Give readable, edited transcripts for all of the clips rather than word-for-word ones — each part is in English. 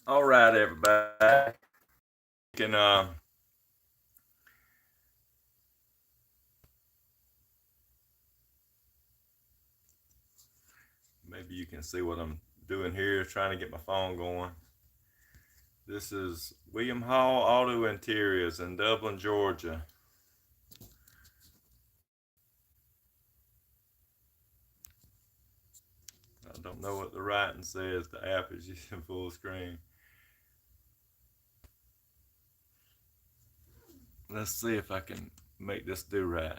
All right, everybody. Can maybe you can see what I'm doing here, trying to get my phone going. This is William Hall Auto Interiors in Dublin, Georgia. I don't know what the writing says. The app is using full screen. Let's see if I can make this do right.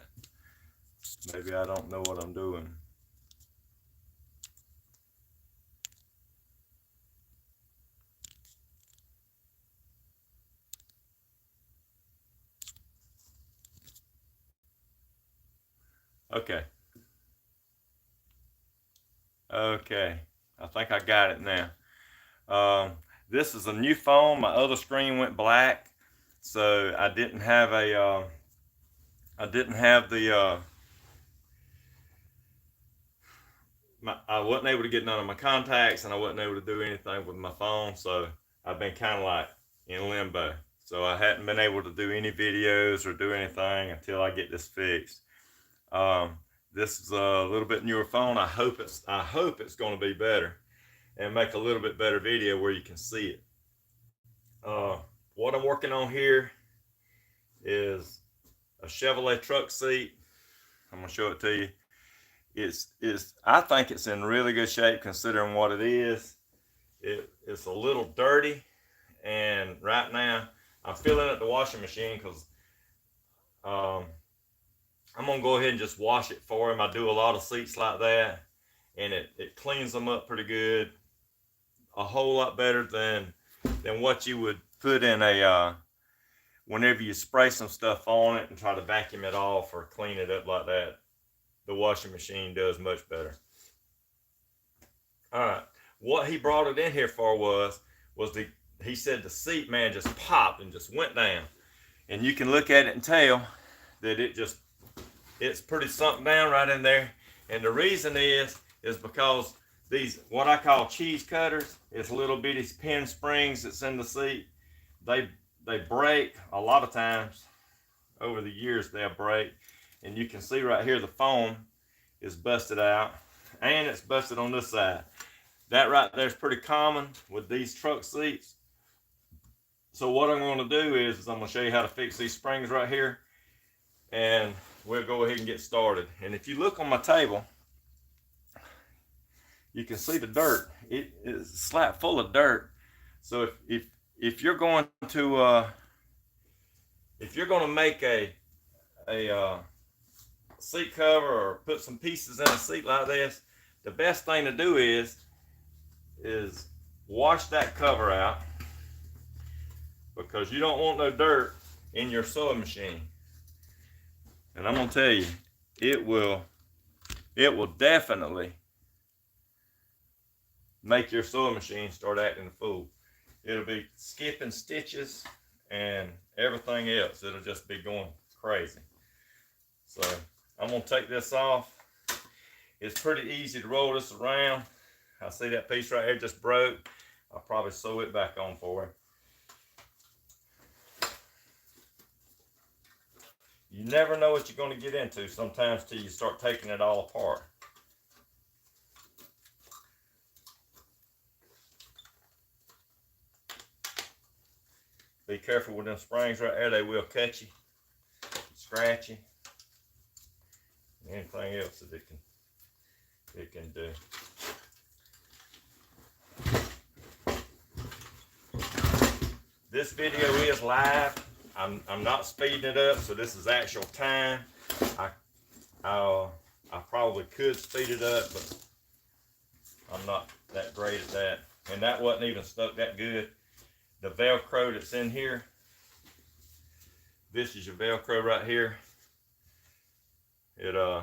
Maybe I don't know what I'm doing. Okay. Okay. I think I got it now. Um, this is a new phone. My other screen went black, so I didn't have I wasn't able to get none of my contacts, and I wasn't able to do anything with my phone. So I've been kind of like in limbo. So I hadn't been able to do any videos or do anything until I get this fixed. Um, this is a little bit newer phone. I hope it's going to be better and make a little bit better video where you can see it. Uh, what I'm working on here is a Chevrolet truck seat. I'm gonna show it to you. It's I think it's in really good shape considering what it is. It's a little dirty, and right now I'm filling up the washing machine because um, I'm gonna go ahead and just wash it for him. I do a lot of seats like that, and it cleans them up pretty good, a whole lot better than what you would put in a whenever you spray some stuff on it and try to vacuum it off or clean it up like that. The washing machine does much better. All right, what he brought it in here for was he said the seat, man, just popped and just went down, and you can look at it and tell that it's pretty sunk down right in there. And the reason is because these what I call cheese cutters, it's little bitty pin springs that's in the seat. They they break a lot of times. Over the years they'll break, and you can see right here the foam is busted out, and it's busted on this side. That right there is pretty common with these truck seats. So what I'm going to do is I'm going to show you how to fix these springs right here, and we'll go ahead and get started. And if you look on my table, you can see the dirt. It is slap full of dirt. So if you're going to make a seat cover or put some pieces in a seat like this, the best thing to do is wash that cover out, because you don't want no dirt in your sewing machine. And I'm gonna tell you, it will definitely make your sewing machine start acting a fool. It'll be skipping stitches and everything else. It'll just be going crazy. So I'm gonna take this off. It's pretty easy to roll this around. I see that piece right here just broke. I'll probably sew it back on for him. You never know what you're going to get into sometimes till you start taking it all apart. Be careful with them springs right there. They will cut you, scratch you, anything else that it can do. This video is live. I'm not speeding it up, so this is actual time. I probably could speed it up, but I'm not that great at that. And that wasn't even stuck that good. The Velcro that's in here, this is your Velcro right here. And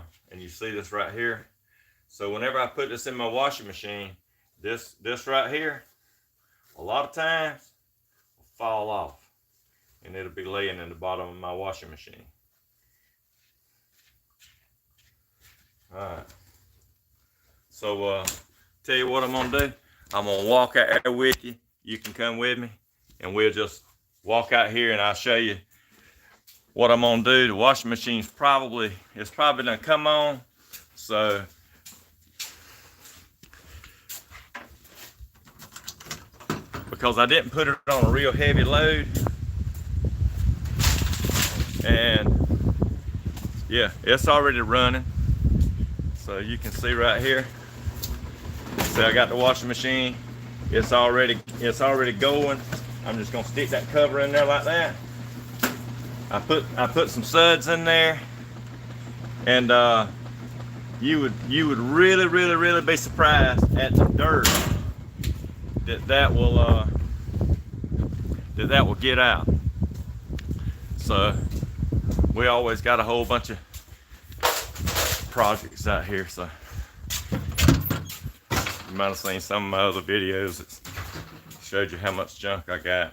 you see this right here. So whenever I put this in my washing machine, this right here, a lot of times will fall off, and it'll be laying in the bottom of my washing machine. All right. So tell you what I'm gonna do. I'm gonna walk out there with you, you can come with me and we'll just walk out here and I'll show you what I'm gonna do. The washing machine's probably gonna come on. So because I didn't put it on a real heavy load, and yeah, it's already running. So you can see right here. So I got the washing machine. It's already going. I'm just gonna stick that cover in there like that. I put some suds in there, and you would really be surprised at the dirt that will get out. So we always got a whole bunch of projects out here. So you might have seen some of my other videos that showed you how much junk I got.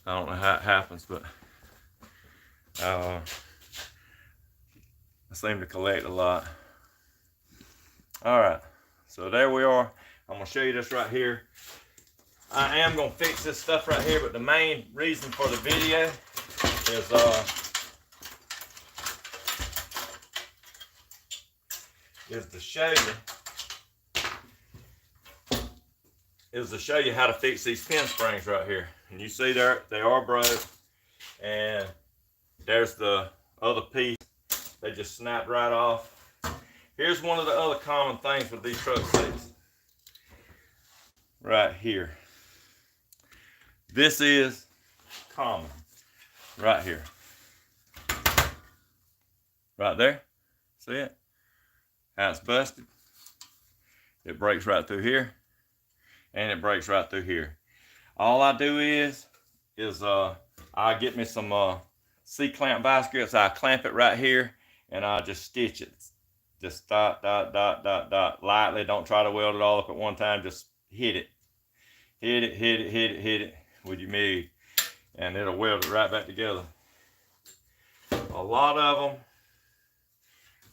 I don't know how it happens, but I seem to collect a lot. All right, so there we are. I'm gonna show you this right here. I am gonna fix this stuff right here, but the main reason for the video is to show you how to fix these pin springs right here. And you see there, they are broke, and there's the other piece. They just snapped right off. Here's one of the other common things with these truck seats. Right here. This is common. Right here. Right there. See it? How it's busted. It breaks right through here. And it breaks right through here. All I do is I get me some C-clamp vice grips. I clamp it right here and I just stitch it. Just dot, lightly. Don't try to weld it all up at one time. Just hit it. Hit it with your MIG. And it'll weld it right back together. A lot of them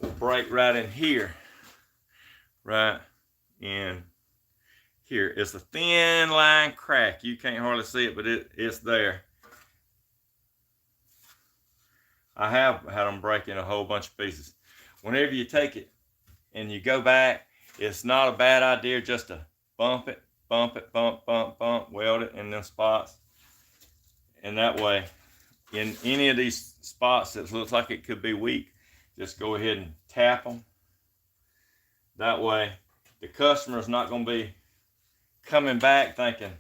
will break right in here. Right in here. It's a thin line crack. You can't hardly see it, but it's there. I have had them break in a whole bunch of pieces. Whenever you take it and you go back, it's not a bad idea just to bump it, bump, weld it in them spots. And that way, in any of these spots that looks like it could be weak, just go ahead and tap them. That way, the customer's not going to be coming back thinking,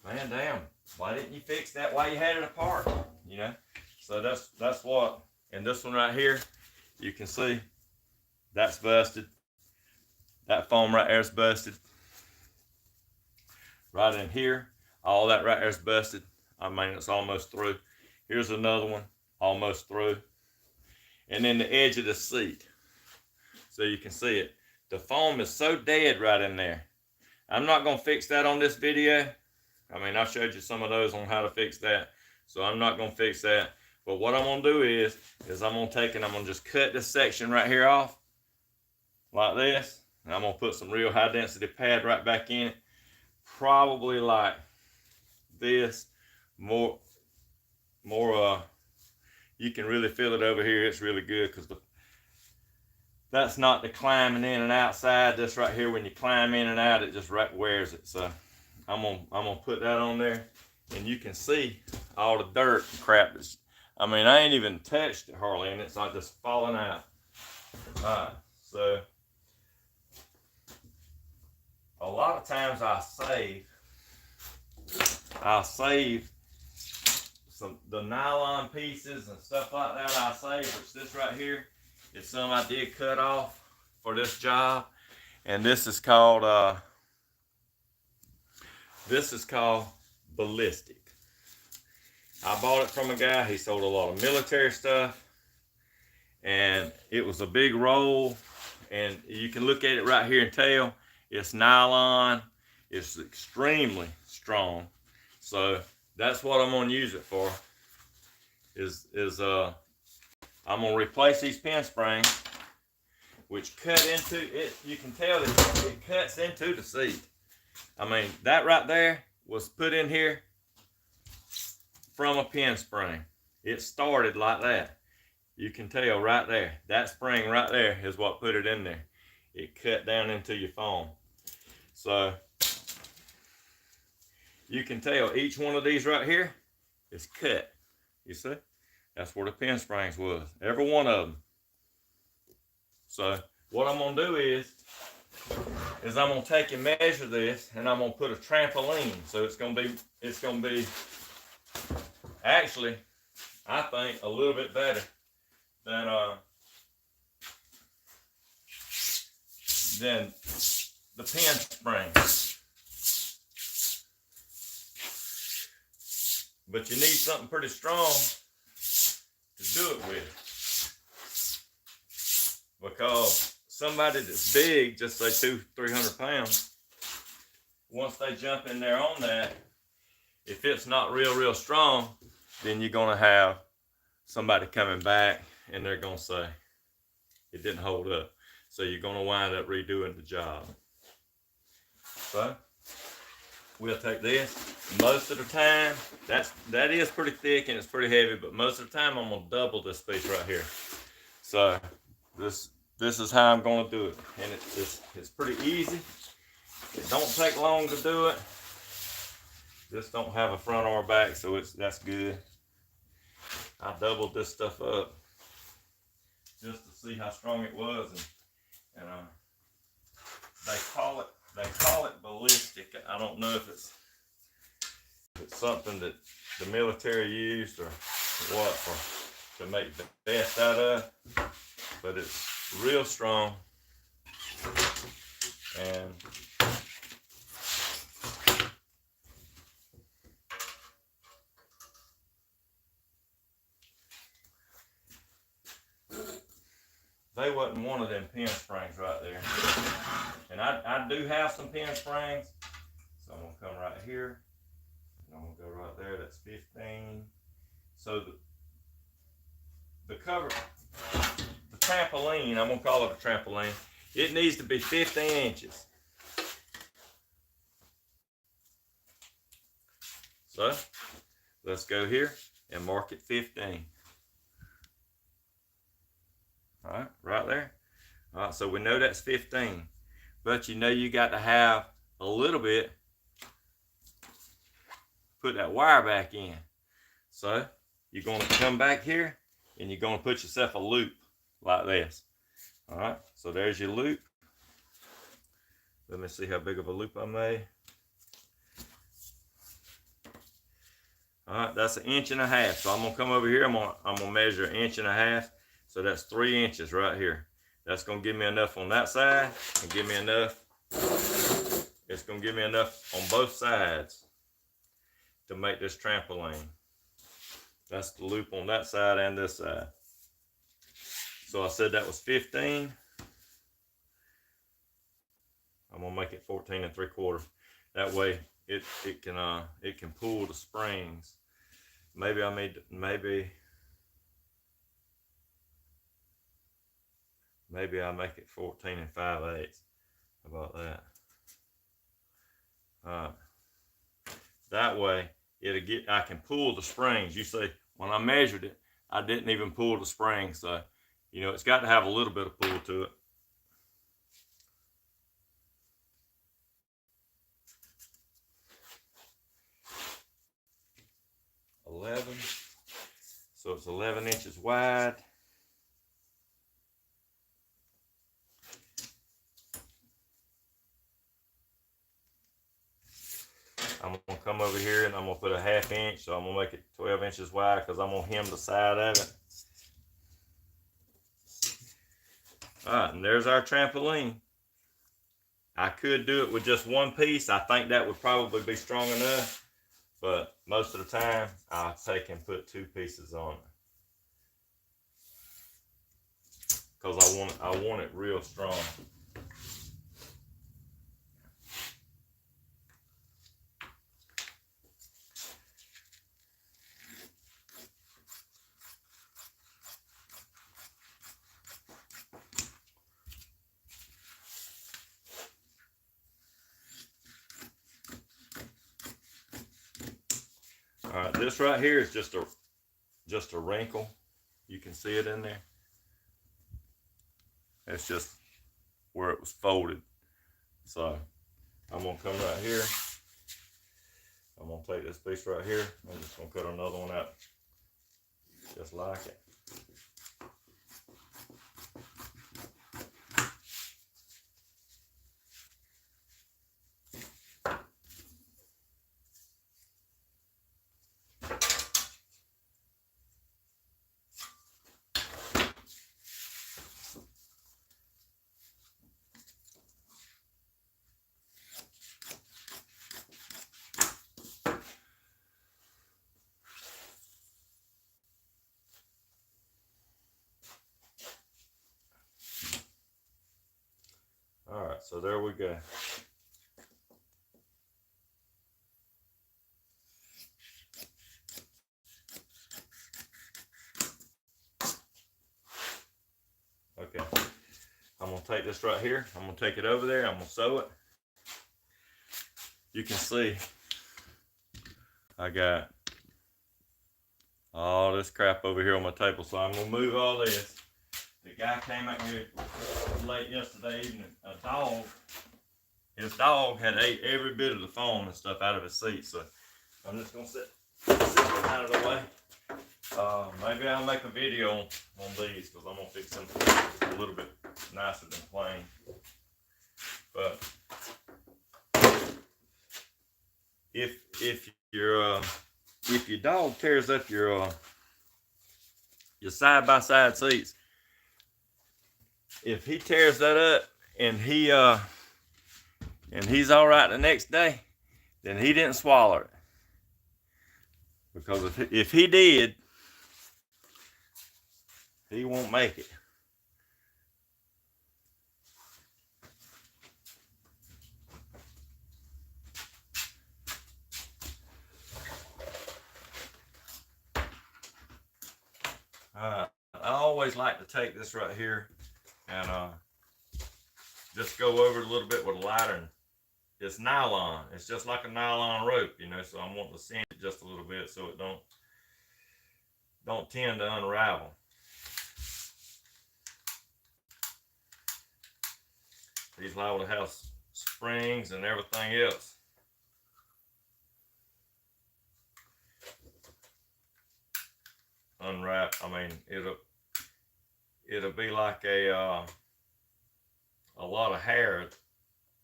man, damn, why didn't you fix that while you had it apart? You know? So that's what, and this one right here, you can see that's busted. That foam right there is busted. Right in here, all that right there is busted. I mean, it's almost through. Here's another one, almost through. And then the edge of the seat, so you can see it. The foam is so dead right in there. I'm not gonna fix that on this video. I mean, I showed you some of those on how to fix that. So I'm not gonna fix that. But what I'm gonna do is I'm gonna take and I'm gonna just cut this section right here off, like this. And I'm gonna put some real high density pad right back in it. Probably like this, more, you can really feel it over here. It's really good because that's not the climbing in and outside. This right here, when you climb in and out, it just right wears it. So I'm gonna put that on there, and you can see all the dirt and crap. I mean, I ain't even touched it hardly, and it's not just falling out. All right, so a lot of times I'll save the nylon pieces and stuff like that. I'll save, which this right here is some I did cut off for this job, and this is called ballistic. I bought it from a guy. He sold a lot of military stuff, and it was a big roll, and you can look at it right here and tell it's nylon. It's extremely strong. So that's what I'm going to use it for. I'm going to replace these pin springs, which cut into it. You can tell that it cuts into the seat. I mean, that right there was put in here from a pin spring. It started like that. You can tell right there. That spring right there is what put it in there. It cut down into your foam. So you can tell each one of these right here is cut. You see? That's where the pin springs was. Every one of them. So what I'm gonna do is I'm gonna take and measure this, and I'm gonna put a trampoline. So it's gonna be actually, I think, a little bit better than the pin spring. But you need something pretty strong to do it with. Because somebody that's big, just say 200-300 pounds, once they jump in there on that, if it's not real strong, then you're gonna have somebody coming back and they're gonna say it didn't hold up. So you're gonna wind up redoing the job. So we'll take this. Most of the time, that is pretty thick and it's pretty heavy, but most of the time I'm gonna double this piece right here. So this is how I'm gonna do it, and it's pretty easy. It don't take long to do it. This don't have a front or back, so that's good. I doubled this stuff up just to see how strong it was, and they call it ballistic. I don't know if it's something that the military used or what to make the best out of, but it's real strong, and they wasn't one of them pin springs right there. And I do have some pin springs, so I'm gonna come right here, and I'm gonna go right there. That's 15. So the cover, the trampoline, I'm gonna call it a trampoline. It needs to be 15 inches. So let's go here and mark it 15. All right, right there. All right, so we know that's 15, but you know you got to have a little bit, put that wire back in. So you're gonna come back here and you're gonna put yourself a loop like this. All right, so there's your loop. Let me see how big of a loop I made. All right, that's 1.5 inches. So I'm gonna come over here, I'm gonna measure 1.5 inches. So that's 3 inches right here. That's gonna give me enough on that side and give me enough. It's gonna give me enough on both sides to make this trampoline. That's the loop on that side and this side. So I said that was 15. I'm gonna make it 14 3/4. That way it can pull the springs. Maybe I'll make it 14 5/8. How about that? That way I can pull the springs. You see, when I measured it, I didn't even pull the springs. So, you know, it's got to have a little bit of pull to it. So it's 11 inches wide. I'm gonna come over here and I'm gonna put a 1/2 inch, so I'm gonna make it 12 inches wide because I'm gonna hem the side of it. All right, and there's our trampoline. I could do it with just one piece. I think that would probably be strong enough, but most of the time I take and put 2 pieces on it because I want it real strong. this right here is just a wrinkle. You can see it in there. It's just where it was folded. So I'm gonna come right here. I'm gonna take this piece right here. I'm just gonna cut another one out just like it. All right, so there we go. Okay, I'm gonna take this right here. I'm gonna take it over there. I'm gonna sew it. You can see I got all this crap over here on my table, so I'm gonna move all this. The guy came out here late yesterday evening. His dog had ate every bit of the foam and stuff out of his seat, so I'm just gonna sit out of the way. Maybe I'll make a video on these, because I'm gonna fix them a little bit nicer than plain. But if your dog tears up your side by side seats, if he tears that up and he's all right the next day, then he didn't swallow it. Because if he did, he won't make it. I always like to take this right here and just go over it a little bit with a lighter. It's nylon. It's just like a nylon rope, you know, so I'm wanting to sand it just a little bit so it don't tend to unravel. These liable to have springs and everything else. Unwrap, I mean, it'll be like a lot of hair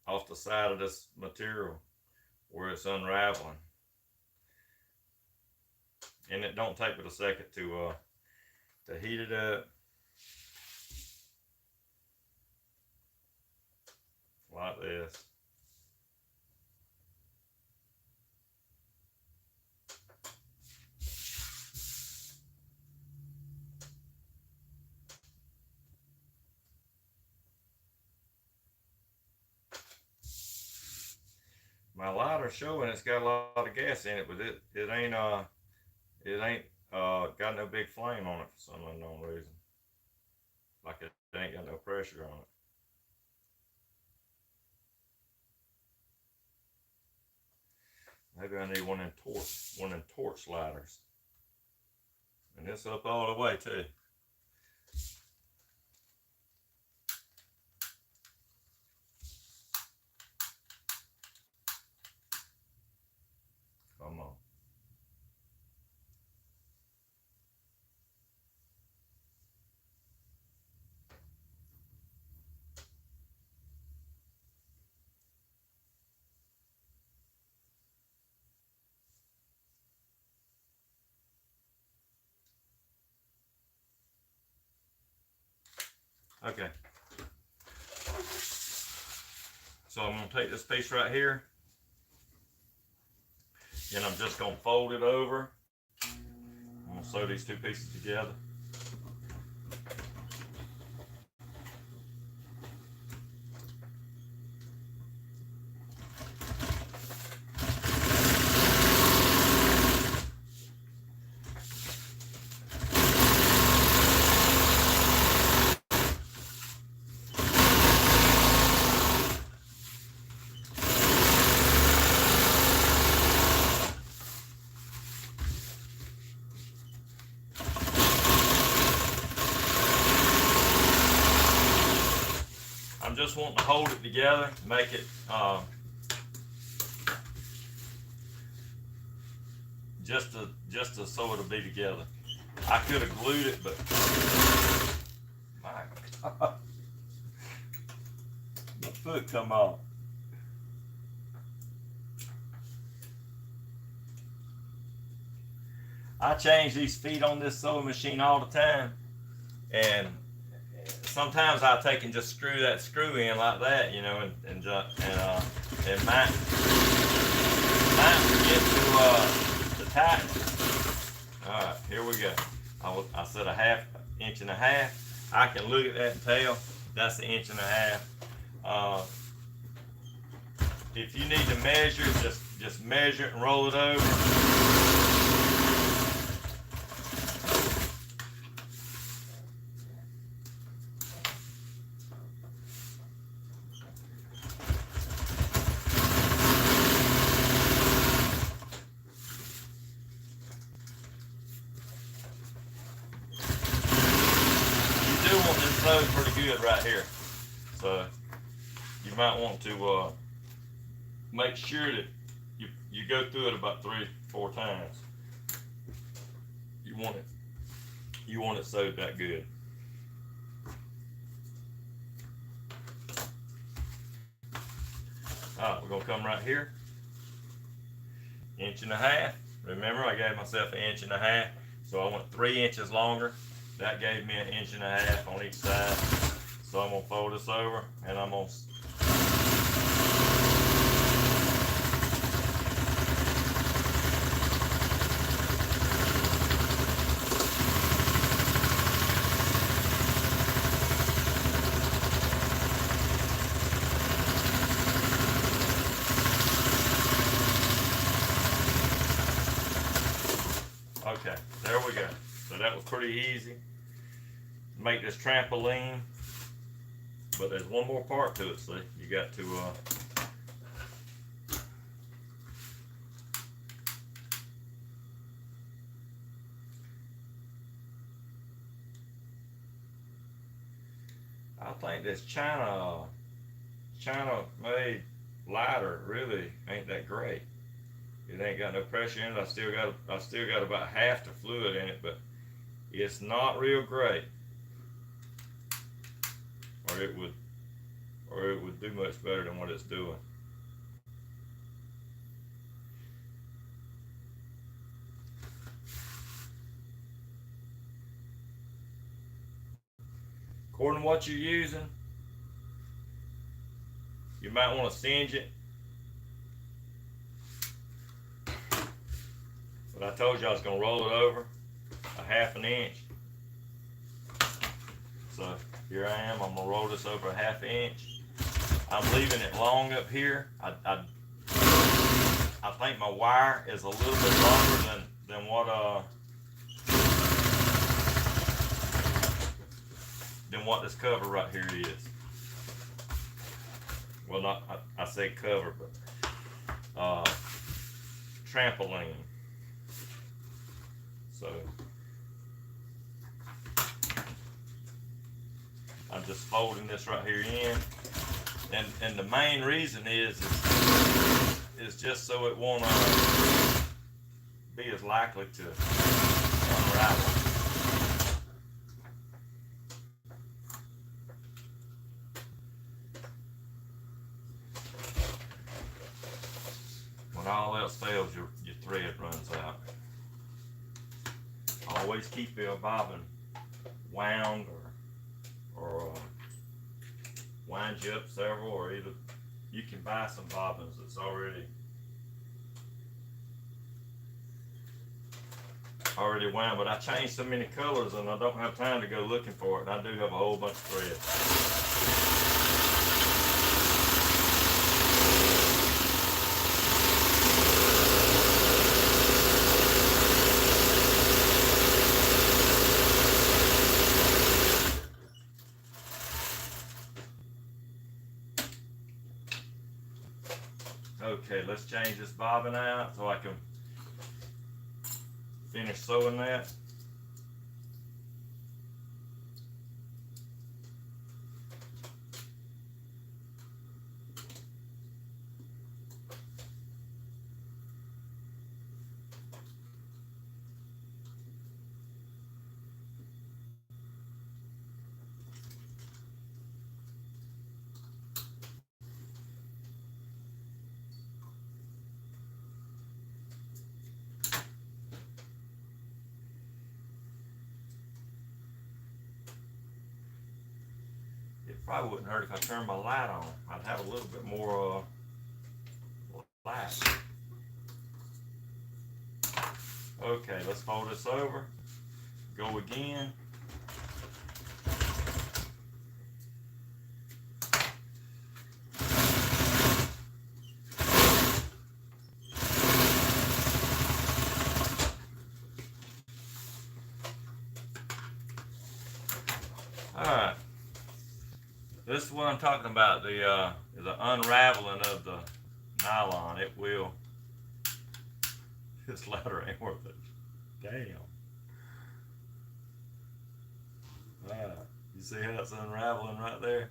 off the side of this material where it's unraveling. And it don't take but a second to heat it up. Like this. My lighter's showing it's got a lot of gas in it, but it ain't got no big flame on it for some unknown reason. Like it ain't got no pressure on it. Maybe I need one of them torch lighters. And it's up all the way too. Come on. Okay. So I'm going to take this piece right here, and I'm just going to fold it over. I'm going to sew these two pieces together. just wanting to hold it together, make it just to so it'll be together. I could have glued it, but my God, my foot come off. I change these feet on this sewing machine all the time, and sometimes I take and just screw that screw in like that, you know, and might forget to tighten it. All right, here we go. I said a half inch and a half. I can look at that and tell that's an inch and a half. If you need to measure, just measure it and roll it over. Pretty good right here, so you might want to make sure that you go through it about 3-4 times. You want it sewed that good. All right, we're gonna come right here, 1.5 inches. Remember, I gave myself 1.5 inches, so I went 3 inches longer. That gave me 1.5 inches on each side. So I'm gonna fold this over and I'm gonna okay, there we go. So that was pretty easy. Make this trampoline, but there's one more part to it. See, you got to I think this China made lighter really ain't that great. It ain't got no pressure in it. I still got about half the fluid in it, but it's not real great. Or it would do much better than what it's doing. According to what you're using, you might want to singe it. But I told you I was going to roll it over 1/2 inch. So here I am, I'm gonna roll this over 1/2 inch. I'm leaving it long up here. I think my wire is a little bit longer than what this cover right here is. Well, not I say cover, but trampoline. So I'm just folding this right here in, and the main reason is just so it won't be as likely to unravel. When all else fails, your thread runs out. Always keep your bobbin wound or wind you up several, or either you can buy some bobbins that's already wound, but I changed so many colors and I don't have time to go looking for it, and I do have a whole bunch of thread. Okay, let's change this bobbin out so I can finish sewing that. Probably wouldn't hurt if I turned my light on. I'd have a little bit more light. Okay, let's fold this over. Go again. Alright. This is what I'm talking about, the unraveling of the nylon. It will. This ladder ain't worth it. Damn. Alright. You see how it's unraveling right there?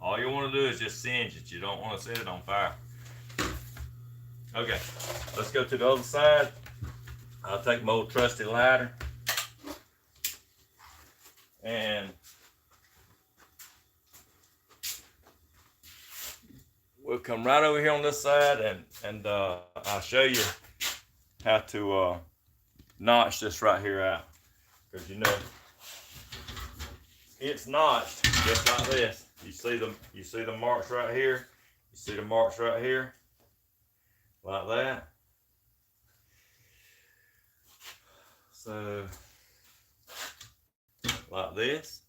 All you want to do is just singe it. You don't want to set it on fire. Okay, let's go to the other side. I'll take my old trusty lighter and we'll come right over here on this side and I'll show you how to notch this right here out, because you know it's notched just like this. You see the marks right here. You see the marks right here, like that. So like this,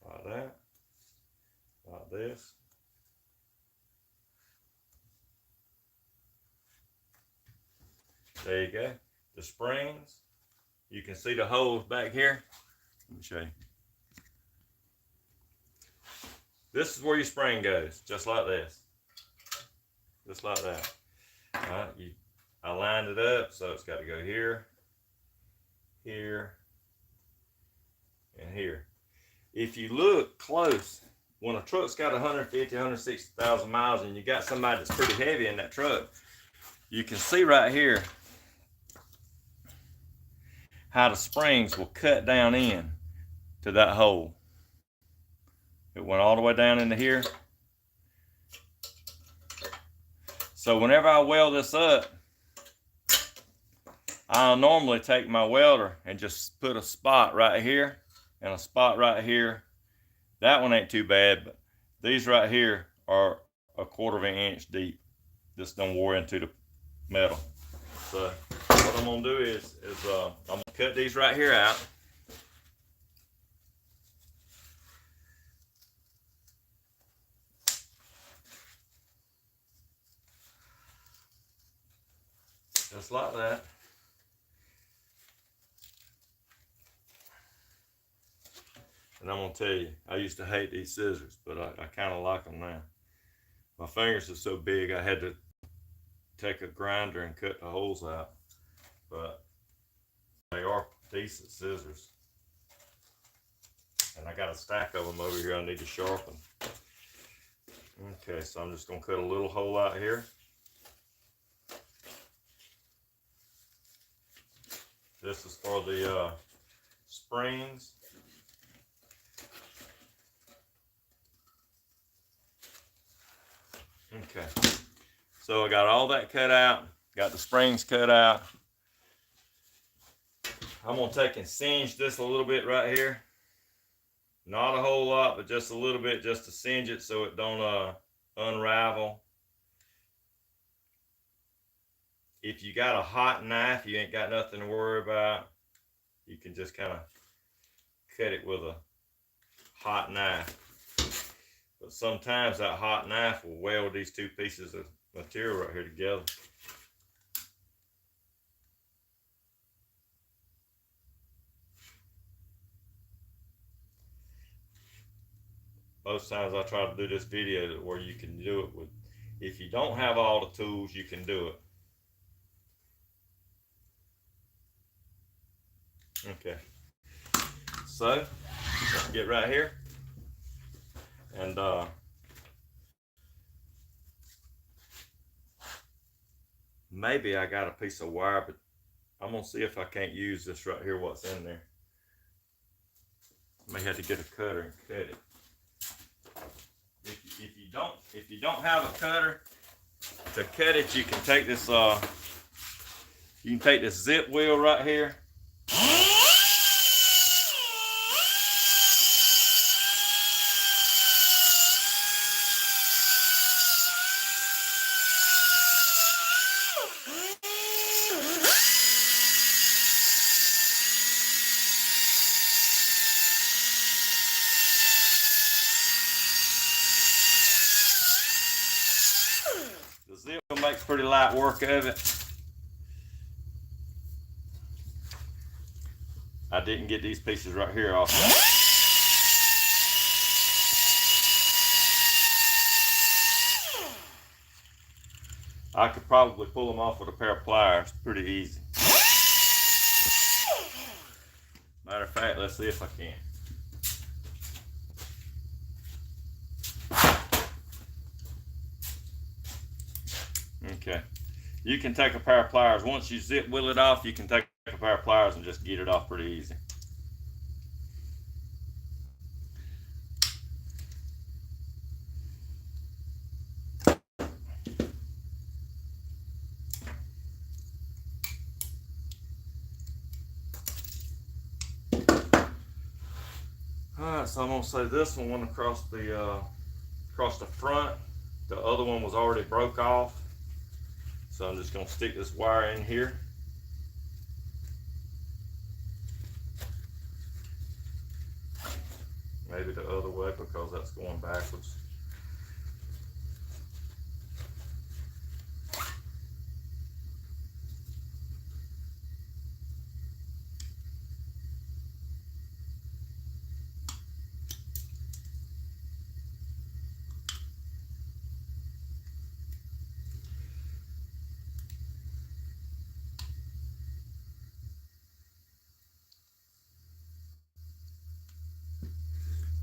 like that, like this. There you go. The springs. You can see the holes back here. Let me show you. This is where your spring goes, just like this. Just like that. Alright, I lined it up, so it's got to go here, here, and here. If you look close, when a truck's got 150, 160,000 miles and you got somebody that's pretty heavy in that truck, you can see right here how the springs will cut down in to that hole. It went all the way down into here. So whenever I weld this up, I'll normally take my welder and just put a spot right here and a spot right here. That one ain't too bad, but these right here are 1/4 of an inch deep. This don't wore into the metal. So what I'm gonna do is I'm gonna cut these right here out. Just like that. And I'm gonna tell you, I used to hate these scissors, but I kind of like them now. My fingers are so big, I had to take a grinder and cut the holes out. But they are decent scissors. And I got a stack of them over here I need to sharpen. Okay, so I'm just gonna cut a little hole out here. This is for the springs. Okay, so I got all that cut out, got the springs cut out. I'm gonna take and singe this a little bit right here. Not a whole lot, but just a little bit, just to singe it so it don't unravel. If you got a hot knife, you ain't got nothing to worry about. You can just kind of cut it with a hot knife. But sometimes that hot knife will weld these two pieces of material right here together. Most times I try to do this video where you can do it with, if you don't have all the tools, you can do it. Okay, so let's get right here, and maybe I got a piece of wire, but I'm gonna see if I can't use this right here, what's in there. May have to get a cutter and cut it. If you don't have a cutter to cut it, you can take this zip wheel right here. The zip makes pretty light work of it. I didn't get these pieces right here off. I could probably pull them off with a pair of pliers pretty easy. Matter of fact, let's see if I can. Okay, you can take a pair of pliers. Once you zip wheel it off, you can take a pair of pliers and just get it off pretty easy. Alright, so I'm going to say this one went across the front. The other one was already broke off. So I'm just going to stick this wire in here. Maybe the other way because that's going backwards.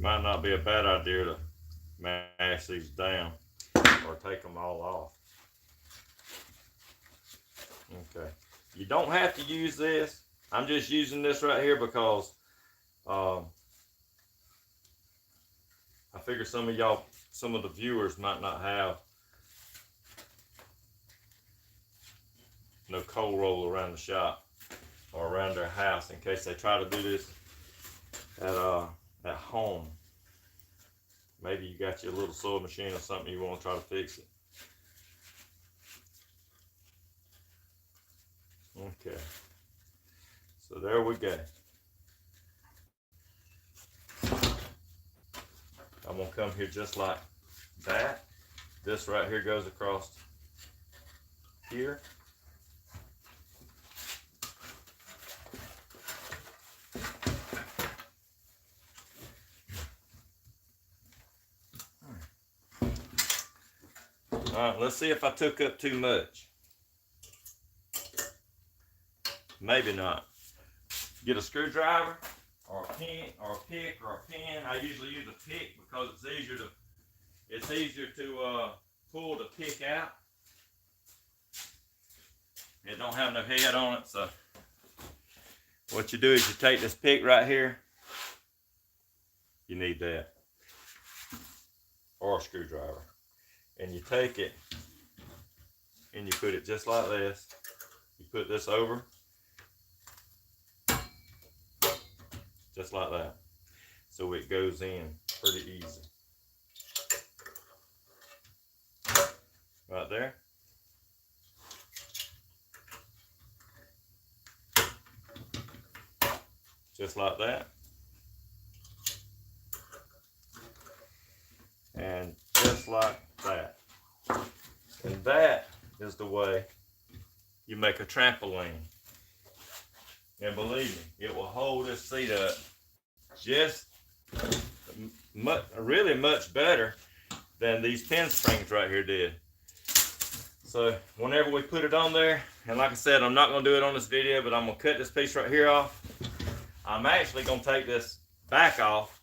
Might not be a bad idea to mash these down or take them all off. Okay, you don't have to use this. I'm just using this right here because I figure some of the viewers might not have no coal roll around the shop or around their house in case they try to do this at home. Maybe you got your little sewing machine or something, you want to try to fix it. Okay, so there we go. I'm gonna come here just like that. This right here goes across here. All right, let's see if I took up too much. Maybe not. Get a screwdriver or a pin or a pick or a pen. I usually use a pick because it's easier to pull the pick out. It don't have no head on it, so what you do is you take this pick right here. You need that. Or a screwdriver. And you take it and you put it just like this. You put this over. Just like that. So it goes in pretty easy. Right there. Just like that. And just like that. And that is the way you make a trampoline. And believe me, it will hold this seat up just really much better than these pin springs right here did. So whenever we put it on there, and like I said, I'm not going to do it on this video, but I'm going to cut this piece right here off. I'm actually going to take this back off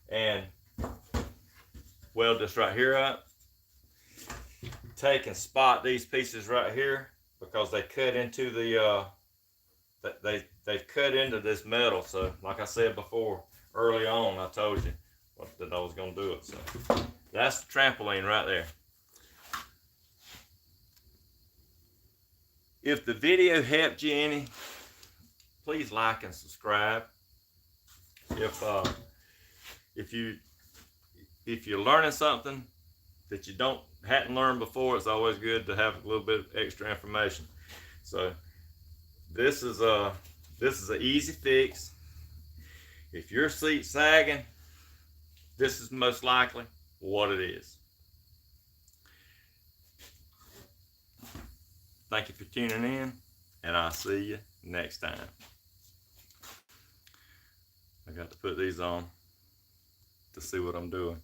and weld this right here up. Take and spot these pieces right here because they cut into the they cut into this metal. So like I said before, early on. I told you that I was gonna do it. So that's the trampoline right there. If the video helped you any, please like and subscribe. If you're learning something that you hadn't learned before, it's always good to have a little bit of extra information. So this is an easy fix. If your seat's sagging, this is most likely what it is. Thank you for tuning in, and I'll see you next time. I got to put these on to see what I'm doing.